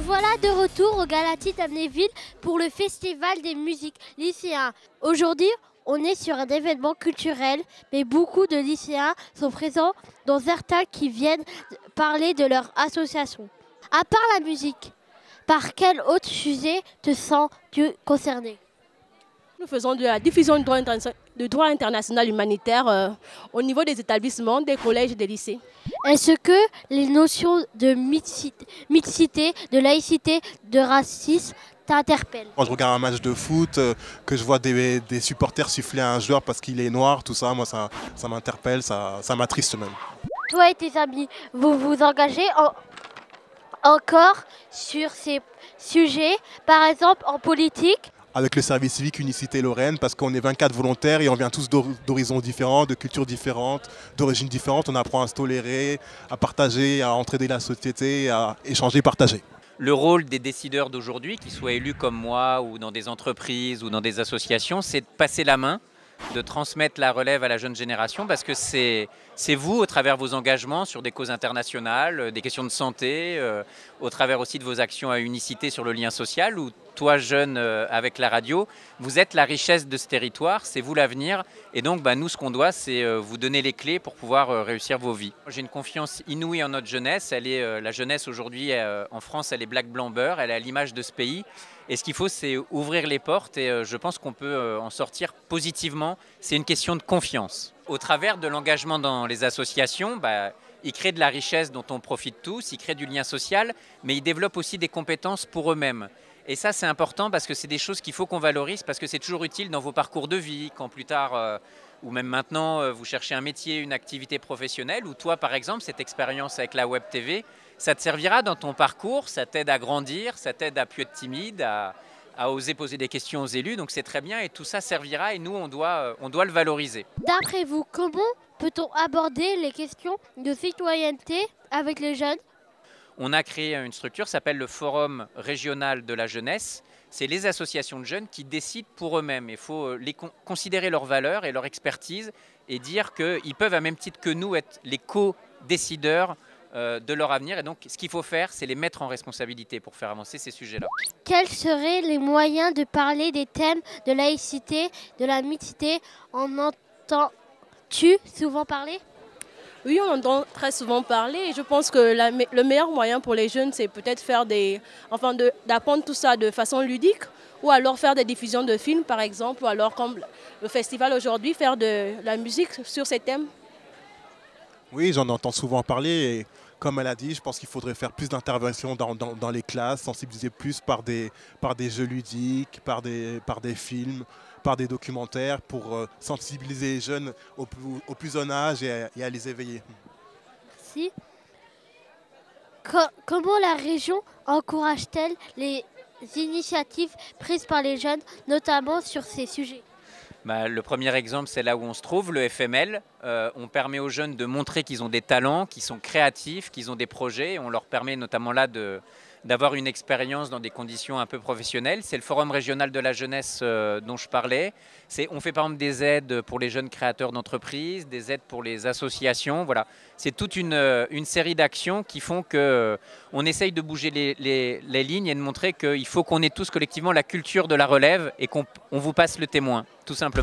voilà de retour au Galatis d'Amnéville pour le Festival des musiques lycéens. Aujourd'hui, on est sur un événement culturel, mais beaucoup de lycéens sont présents, dont certains qui viennent parler de leur association. À part la musique, par quel autre sujet te sens-tu concerné? Nous faisons de la diffusion de droit international humanitaire au niveau des établissements, des collèges et des lycées. Est-ce que les notions de mixité, de laïcité, de racisme t'interpellent? Quand je regarde un match de foot, que je vois des supporters siffler à un joueur parce qu'il est noir, tout ça, moi ça m'interpelle, ça m'attriste même. Toi et tes amis, vous vous engagez encore sur ces sujets, par exemple en politique? Avec le service civique Unicité Lorraine, parce qu'on est 24 volontaires et on vient tous d'horizons différents, de cultures différentes, d'origines différentes. On apprend à se tolérer, à partager, à entraider la société, à échanger, partager. Le rôle des décideurs d'aujourd'hui, qu'ils soient élus comme moi ou dans des entreprises ou dans des associations, c'est de passer la main, de transmettre la relève à la jeune génération, parce que c'est vous, au travers de vos engagements sur des causes internationales, des questions de santé, au travers aussi de vos actions à Unicité sur le lien social, ou toi jeune avec la radio, vous êtes la richesse de ce territoire, c'est vous l'avenir, et donc nous ce qu'on doit c'est vous donner les clés pour pouvoir réussir vos vies. J'ai une confiance inouïe en notre jeunesse, la jeunesse aujourd'hui en France elle est black blanc beurre, elle est à l'image de ce pays, et ce qu'il faut c'est ouvrir les portes et je pense qu'on peut en sortir positivement, c'est une question de confiance. Au travers de l'engagement dans les associations, ils créent de la richesse dont on profite tous, ils créent du lien social, mais ils développent aussi des compétences pour eux-mêmes. Et ça, c'est important parce que c'est des choses qu'il faut qu'on valorise, parce que c'est toujours utile dans vos parcours de vie, quand plus tard, ou même maintenant, vous cherchez un métier, une activité professionnelle, ou toi, par exemple, cette expérience avec la Web TV, ça te servira dans ton parcours, ça t'aide à grandir, ça t'aide à ne plus être timide, à oser poser des questions aux élus, donc c'est très bien, et tout ça servira, et nous, on doit le valoriser. D'après vous, comment peut-on aborder les questions de citoyenneté avec les jeunes? On a créé une structure qui s'appelle le Forum régional de la jeunesse. C'est les associations de jeunes qui décident pour eux-mêmes. Il faut considérer leurs valeurs et leur expertise et dire qu'ils peuvent, à même titre que nous, être les co-décideurs de leur avenir. Et donc, ce qu'il faut faire, c'est les mettre en responsabilité pour faire avancer ces sujets-là. Quels seraient les moyens de parler des thèmes de laïcité, de la mixité? En entends-tu souvent parler? Oui, on entend très souvent parler et je pense que le meilleur moyen pour les jeunes, c'est peut-être d'apprendre tout ça de façon ludique ou alors faire des diffusions de films, par exemple, ou alors comme le festival aujourd'hui, faire de la musique sur ces thèmes. Oui, j'en entends souvent parler et comme elle a dit, je pense qu'il faudrait faire plus d'interventions dans les classes, sensibiliser plus par des jeux ludiques, par des films, par des documentaires pour sensibiliser les jeunes au plus jeune âge et à les éveiller. Merci. Comment la région encourage-t-elle les initiatives prises par les jeunes, notamment sur ces sujets? Le premier exemple, c'est là où on se trouve, le FML. On permet aux jeunes de montrer qu'ils ont des talents, qu'ils sont créatifs, qu'ils ont des projets. On leur permet notamment là d'avoir une expérience dans des conditions un peu professionnelles. C'est le Forum régional de la jeunesse dont je parlais. On fait par exemple des aides pour les jeunes créateurs d'entreprises, des aides pour les associations. Voilà. C'est toute une série d'actions qui font qu'on essaye de bouger les lignes et de montrer qu'il faut qu'on ait tous collectivement la culture de la relève et qu'on vous passe le témoin, tout simplement.